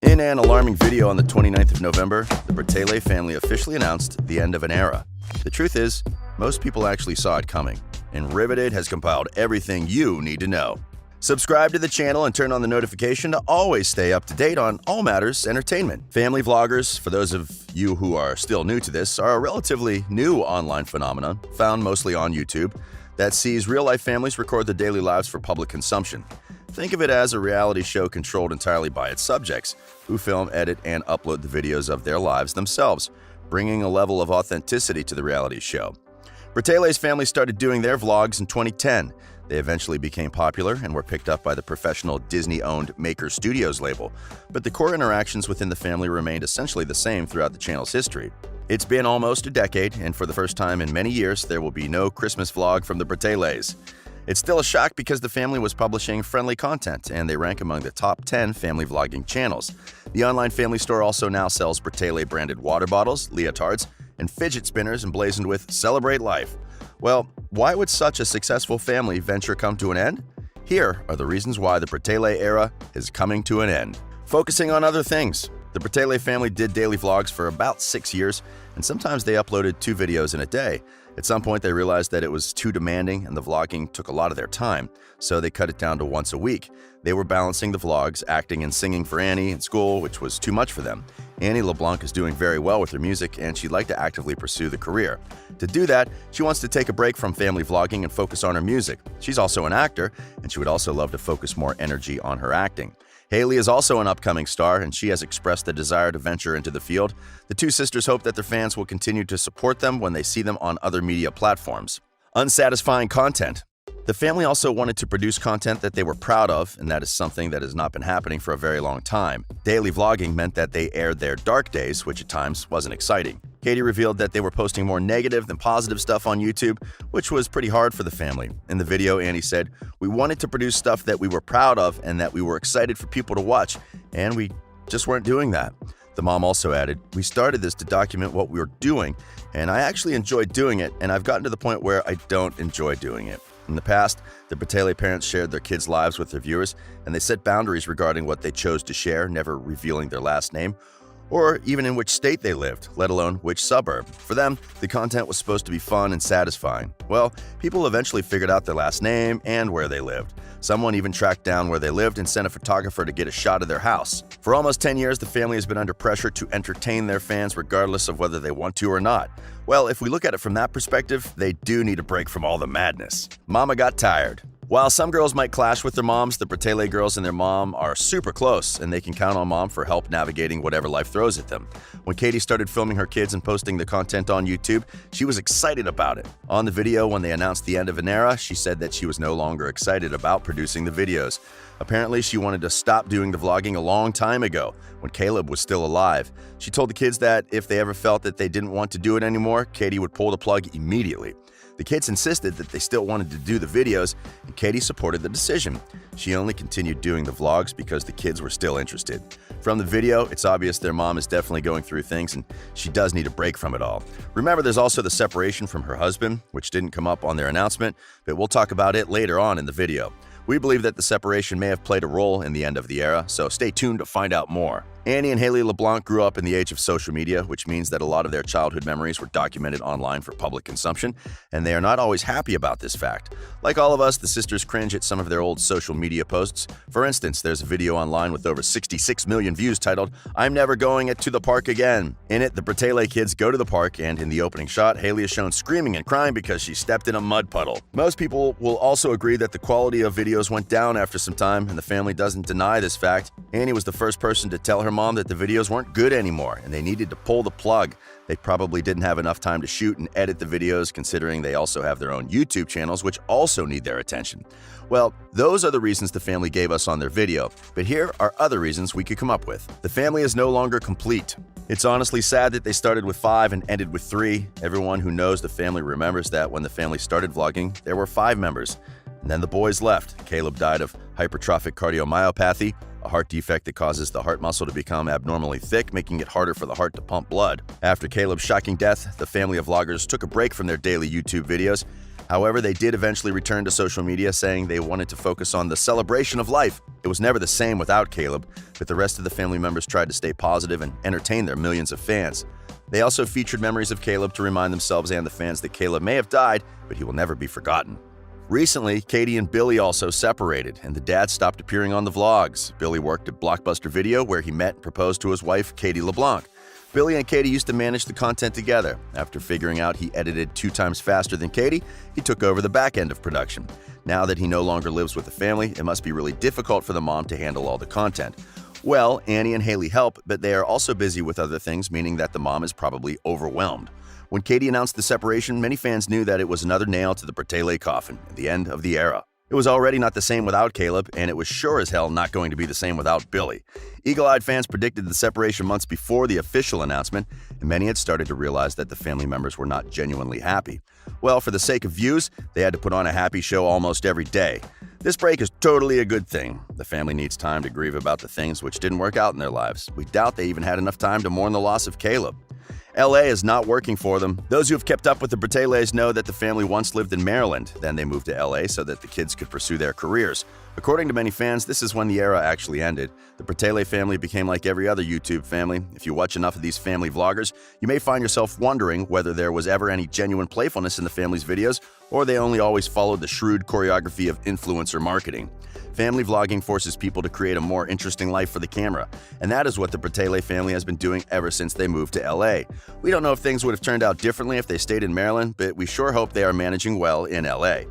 In an alarming video on the 29th of November, the Bratayley family officially announced the end of an era. The truth is, most people actually saw it coming, and Riveted has compiled everything you need to know. Subscribe to the channel and turn on the notification to always stay up to date on all matters entertainment. Family vloggers, for those of you who are still new to this, are a relatively new online phenomenon, found mostly on YouTube, that sees real-life families record their daily lives for public consumption. Think of it as a reality show controlled entirely by its subjects, who film, edit, and upload the videos of their lives themselves, bringing a level of authenticity to the reality show. Bratayley's family started doing their vlogs in 2010. They eventually became popular and were picked up by the professional Disney-owned Maker Studios label, but the core interactions within the family remained essentially the same throughout the channel's history. It's been almost a decade, and for the first time in many years, there will be no Christmas vlog from the Bratayleys. It's still a shock because the family was publishing friendly content, and they rank among the top 10 family vlogging channels. The online family store also now sells Bratayley-branded water bottles, leotards, and fidget spinners emblazoned with "Celebrate Life." Well, why would such a successful family venture come to an end? Here are the reasons why the Bratayley era is coming to an end. Focusing on other things. The Bratayley family did daily vlogs for about 6 years, and sometimes they uploaded 2 videos in a day. At some point, they realized that it was too demanding and the vlogging took a lot of their time, so they cut it down to once a week. They were balancing the vlogs, acting and singing for Annie in school, which was too much for them. Annie LeBlanc is doing very well with her music, and she'd like to actively pursue the career. To do that, she wants to take a break from family vlogging and focus on her music. She's also an actor, and she would also love to focus more energy on her acting. Haley is also an upcoming star, and she has expressed the desire to venture into the field. The two sisters hope that their fans will continue to support them when they see them on other media platforms. Unsatisfying content. The family also wanted to produce content that they were proud of, and that is something that has not been happening for a very long time. Daily vlogging meant that they aired their dark days, which at times wasn't exciting. Katie revealed that they were posting more negative than positive stuff on YouTube, which was pretty hard for the family. In the video, Annie said, "We wanted to produce stuff that we were proud of and that we were excited for people to watch, and we just weren't doing that." The mom also added, "We started this to document what we were doing, and I actually enjoyed doing it, and I've gotten to the point where I don't enjoy doing it." In the past, the Bratayley parents shared their kids' lives with their viewers, and they set boundaries regarding what they chose to share, never revealing their last name, or even in which state they lived, let alone which suburb. For them, the content was supposed to be fun and satisfying. Well, people eventually figured out their last name and where they lived. Someone even tracked down where they lived and sent a photographer to get a shot of their house. For almost 10 years, the family has been under pressure to entertain their fans regardless of whether they want to or not. Well, if we look at it from that perspective, they do need a break from all the madness. Momma got tired. While some girls might clash with their moms, the Bratayley girls and their mom are super close, and they can count on mom for help navigating whatever life throws at them. When Katie started filming her kids and posting the content on YouTube, she was excited about it. On the video, when they announced the end of an era, she said that she was no longer excited about producing the videos. Apparently, she wanted to stop doing the vlogging a long time ago, when Caleb was still alive. She told the kids that if they ever felt that they didn't want to do it anymore, Katie would pull the plug immediately. The kids insisted that they still wanted to do the videos, and Katie supported the decision. She only continued doing the vlogs because the kids were still interested. From the video, it's obvious their mom is definitely going through things, and she does need a break from it all. Remember, there's also the separation from her husband, which didn't come up on their announcement, but we'll talk about it later on in the video. We believe that the separation may have played a role in the end of the era, so stay tuned to find out more. Annie and Haley LeBlanc grew up in the age of social media, which means that a lot of their childhood memories were documented online for public consumption, and they are not always happy about this fact. Like all of us, the sisters cringe at some of their old social media posts. For instance, there's a video online with over 66 million views titled, "I'm never going to the park again." In it, the Bratayley kids go to the park, and in the opening shot, Haley is shown screaming and crying because she stepped in a mud puddle. Most people will also agree that the quality of videos went down after some time, and the family doesn't deny this fact. Annie was the first person to tell her mom that the videos weren't good anymore and they needed to pull the plug. They probably didn't have enough time to shoot and edit the videos, considering they also have their own YouTube channels, which also need their attention. Well, those are the reasons the family gave us on their video, but here are other reasons we could come up with. The family is no longer complete. It's honestly sad that they started with 5 and ended with 3. Everyone who knows the family remembers that when the family started vlogging, there were 5 members. And then the boys left. Caleb died of hypertrophic cardiomyopathy, a heart defect that causes the heart muscle to become abnormally thick, making it harder for the heart to pump blood. After Caleb's shocking death, the family of vloggers took a break from their daily YouTube videos. However, they did eventually return to social media, saying they wanted to focus on the celebration of life. It was never the same without Caleb, but the rest of the family members tried to stay positive and entertain their millions of fans. They also featured memories of Caleb to remind themselves and the fans that Caleb may have died, but he will never be forgotten. Recently, Katie and Billy also separated, and the dad stopped appearing on the vlogs. Billy worked at Blockbuster Video, where he met and proposed to his wife, Katie LeBlanc. Billy and Katie used to manage the content together. After figuring out he edited 2 times faster than Katie, he took over the back end of production. Now that he no longer lives with the family, it must be really difficult for the mom to handle all the content. Well, Annie and Haley help, but they are also busy with other things, meaning that the mom is probably overwhelmed. When Katie announced the separation, many fans knew that it was another nail to the Bratayley coffin, the end of the era. It was already not the same without Caleb, and it was sure as hell not going to be the same without Billy. Eagle-eyed fans predicted the separation months before the official announcement, and many had started to realize that the family members were not genuinely happy. Well, for the sake of views, they had to put on a happy show almost every day. This break is totally a good thing. The family needs time to grieve about the things which didn't work out in their lives. We doubt they even had enough time to mourn the loss of Caleb. LA is not working for them. Those who have kept up with the Brataylys know that the family once lived in Maryland. Then they moved to LA so that the kids could pursue their careers. According to many fans, this is when the era actually ended. The Bratayley family became like every other YouTube family. If you watch enough of these family vloggers, you may find yourself wondering whether there was ever any genuine playfulness in the family's videos, or they only always followed the shrewd choreography of influencer marketing. Family vlogging forces people to create a more interesting life for the camera, and that is what the Bratayley family has been doing ever since they moved to LA. We don't know if things would have turned out differently if they stayed in Maryland, but we sure hope they are managing well in LA.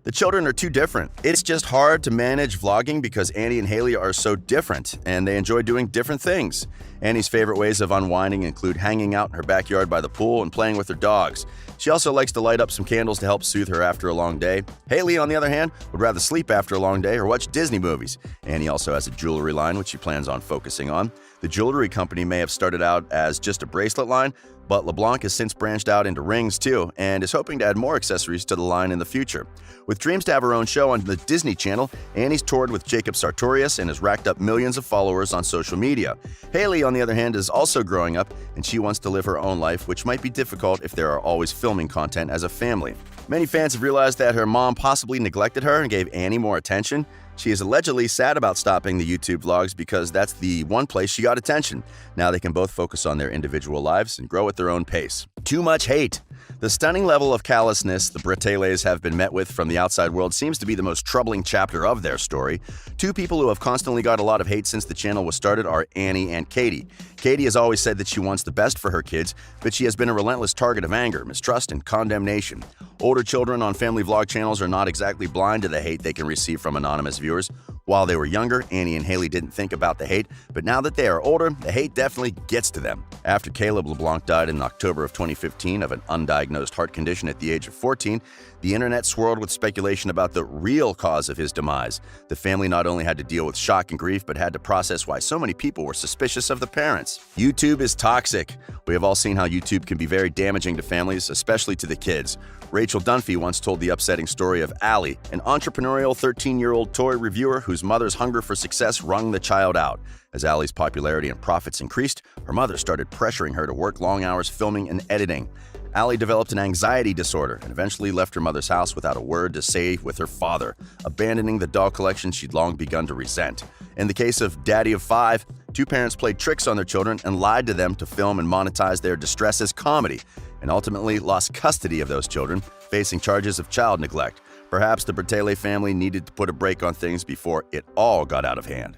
The children are too different. It's just hard to manage vlogging because Annie and Haley are so different, and they enjoy doing different things. Annie's favorite ways of unwinding include hanging out in her backyard by the pool and playing with her dogs. She also likes to light up some candles to help soothe her after a long day. Haley, on the other hand, would rather sleep after a long day or watch Disney movies. Annie also has a jewelry line which she plans on focusing on. The jewelry company may have started out as just a bracelet line, but LeBlanc has since branched out into rings too and is hoping to add more accessories to the line in the future. With dreams to have her own show on the Disney Channel, Annie's toured with Jacob Sartorius and has racked up millions of followers on social media. Haley, on the other hand, is also growing up and she wants to live her own life, which might be difficult if there are always filming content as a family. Many fans have realized that her mom possibly neglected her and gave Annie more attention. She is allegedly sad about stopping the YouTube vlogs because that's the one place she got attention. Now they can both focus on their individual lives and grow at their own pace. Too much hate. The stunning level of callousness the Brataylys have been met with from the outside world seems to be the most troubling chapter of their story. 2 people who have constantly got a lot of hate since the channel was started are Annie and Katie. Katie has always said that she wants the best for her kids, but she has been a relentless target of anger, mistrust, and condemnation. Older children on family vlog channels are not exactly blind to the hate they can receive from anonymous viewers. While they were younger, Annie and Haley didn't think about the hate, but now that they are older, the hate definitely gets to them. After Caleb LeBlanc died in October of 2015 of an undiagnosed heart condition at the age of 14, the internet swirled with speculation about the real cause of his demise. The family not only had to deal with shock and grief, but had to process why so many people were suspicious of the parents. YouTube is toxic. We have all seen how YouTube can be very damaging to families, especially to the kids. Rachel Dunphy once told the upsetting story of Allie, an entrepreneurial 13-year-old toy reviewer whose mother's hunger for success wrung the child out. As Allie's popularity and profits increased, her mother started pressuring her to work long hours filming and editing. Allie developed an anxiety disorder and eventually left her mother's house without a word to say with her father, abandoning the doll collection she'd long begun to resent. In the case of Daddy of 5, 2 parents played tricks on their children and lied to them to film and monetize their distress as comedy, and ultimately lost custody of those children, facing charges of child neglect. Perhaps the Bratayley family needed to put a break on things before it all got out of hand.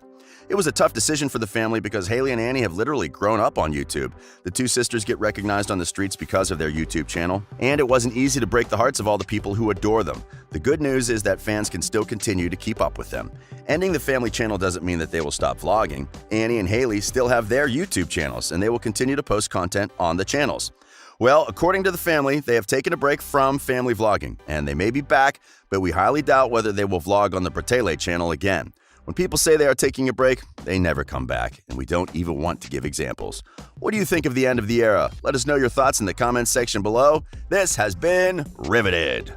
It was a tough decision for the family because Haley and Annie have literally grown up on YouTube. The 2 sisters get recognized on the streets because of their YouTube channel, and it wasn't easy to break the hearts of all the people who adore them. The good news is that fans can still continue to keep up with them. Ending the family channel doesn't mean that they will stop vlogging. Annie and Haley still have their YouTube channels, and they will continue to post content on the channels. Well, according to the family, they have taken a break from family vlogging, and they may be back, but we highly doubt whether they will vlog on the Bratayley channel again. When people say they are taking a break, they never come back, and we don't even want to give examples. What do you think of the end of the era? Let us know your thoughts in the comments section below. This has been Riveted.